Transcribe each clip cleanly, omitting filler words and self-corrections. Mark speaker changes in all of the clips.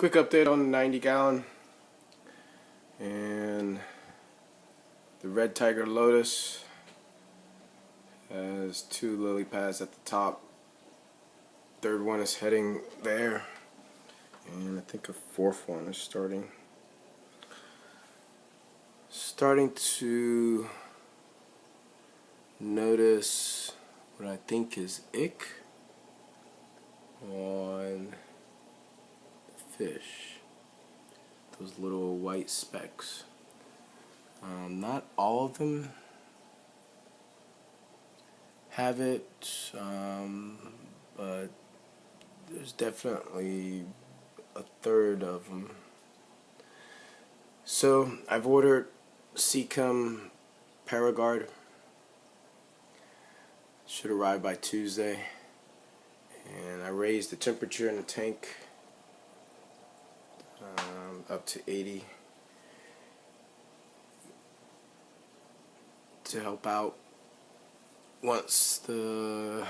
Speaker 1: Quick update on the 90 gallon and the red tiger lotus has 2 lily pads at the top. Third one is heading there, and I think a fourth one is starting to notice what I think is ick on the fish. Those little white specks. Not all of them have it, but there's definitely a third of them. So I've ordered Seachem ParaGuard. Should arrive by Tuesday, and I raised the temperature in the tank up to 80 to help out. Once the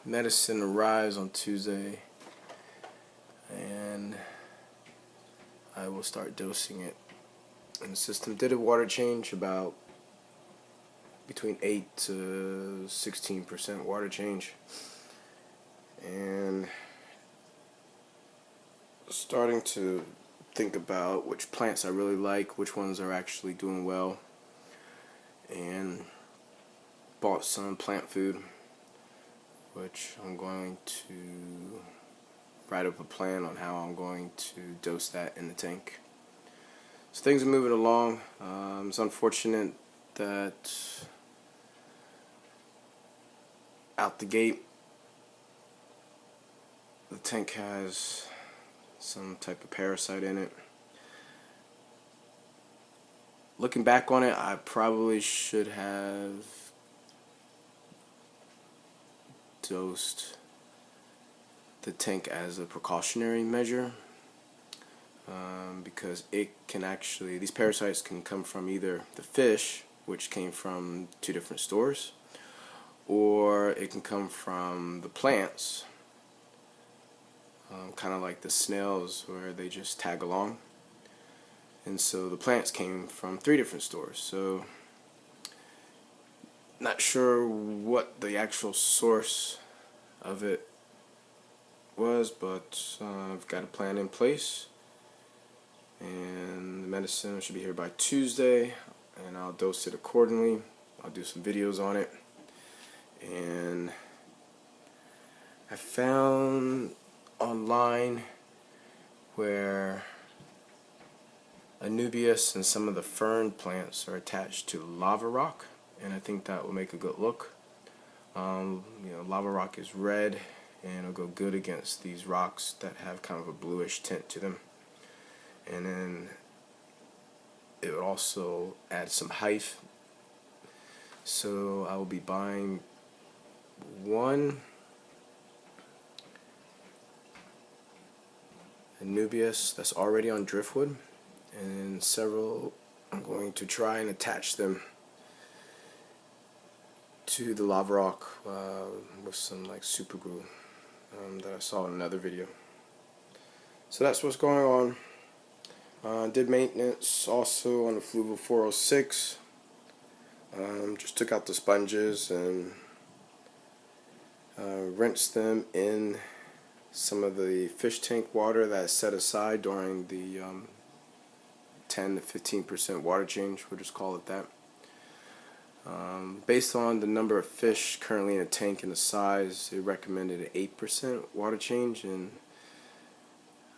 Speaker 1: medicine arrives on Tuesday, and I will start dosing it. And the system did a water change, about between 8 to 16% water change, and starting to think about which plants I really like, which ones are actually doing well, and bought some plant food, which I'm going to write up a plan on how I'm going to dose that in the tank. So things are moving along. It's unfortunate that out the gate the tank has some type of parasite in it. Looking back on it, I probably should have dosed the tank as a precautionary measure, because it can actually, these parasites can come from either the fish, which came from 2 different stores, or it can come from the plants, kind of like the snails where they just tag along. And so the plants came from 3 different stores. So not sure what the actual source of it was, but I've got a plan in place, and the medicine should be here by Tuesday, and I'll dose it accordingly. I'll do some videos on it. And I found online where Anubias and some of the fern plants are attached to lava rock, and I think that will make a good look. Lava rock is red, and it'll go good against these rocks that have kind of a bluish tint to them. And then it would also add some height. So I will be buying 1 Anubias that's already on driftwood, and several I'm going to try and attach them to the lava rock with some like super glue that I saw in another video. So that's what's going on. Did maintenance also on the Fluval 406. Just took out the sponges and rinsed them in some of the fish tank water that is set aside during the 10 to 15% water change, we'll just call it that. Based on the number of fish currently in a tank and the size, it recommended an 8% water change, and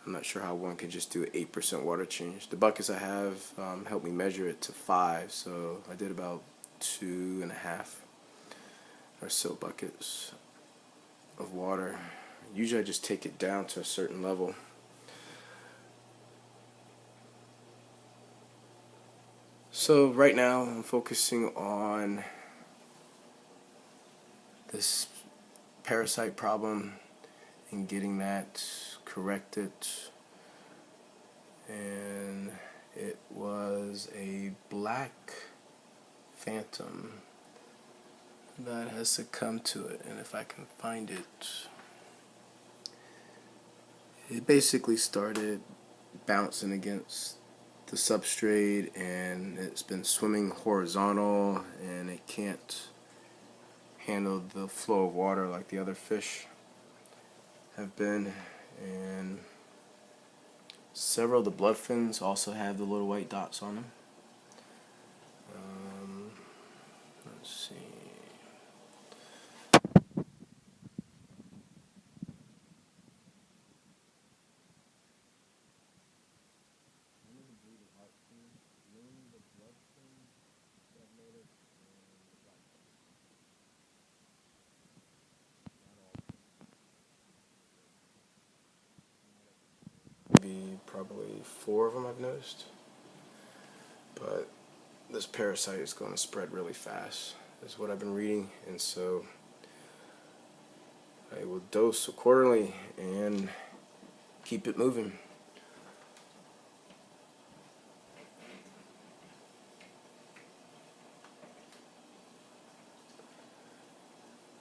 Speaker 1: I'm not sure how one could just do an 8% water change. The buckets I have helped me measure it to 5, so I did about 2.5 or so buckets of water. Usually I just take it down to a certain level. So right now I'm focusing on this parasite problem and getting that corrected. And it was a black phantom that has succumbed to it, and if I can find it, it basically started bouncing against the substrate, and it's been swimming horizontal, and it can't handle the flow of water like the other fish have been. And several of the blood fins also have the little white dots on them. Let's see. Maybe probably 4 of them I've noticed, but this parasite is going to spread really fast, is what I've been reading, and so I will dose accordingly and keep it moving.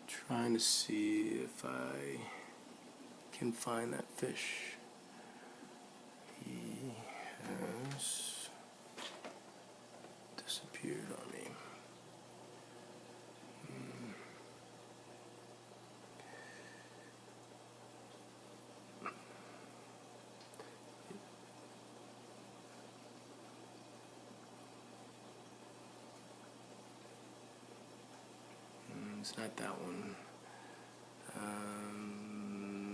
Speaker 1: Trying to see if I can find that fish. He has disappeared on me. It's not that one.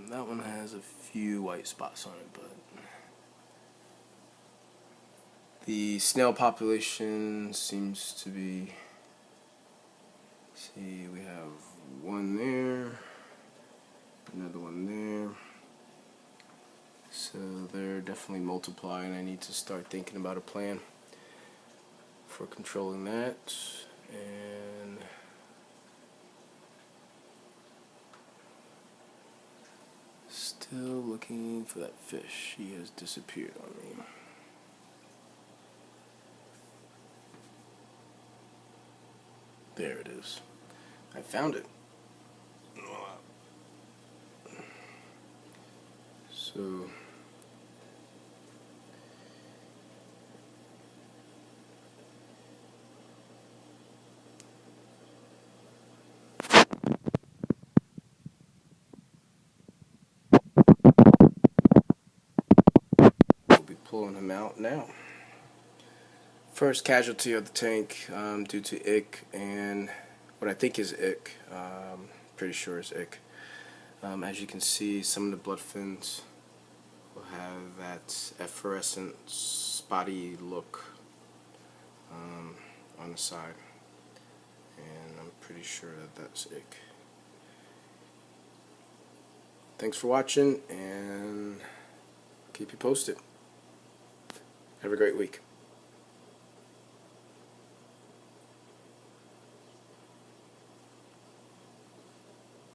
Speaker 1: That one has a few white spots on it, but the snail population seems to be, see, we have one there, another one there, so they're definitely multiplying. I need to start thinking about a plan for controlling that. And still looking for that fish. He has disappeared on me. There it is. I found it. So we'll be pulling him out now. First casualty of the tank due to ick, and what I think is ick, pretty sure is ick. As you can see, some of the blood fins will have that efflorescent spotty look on the side, and I'm pretty sure that that's ick. Thanks for watching, and keep you posted. Have a great week.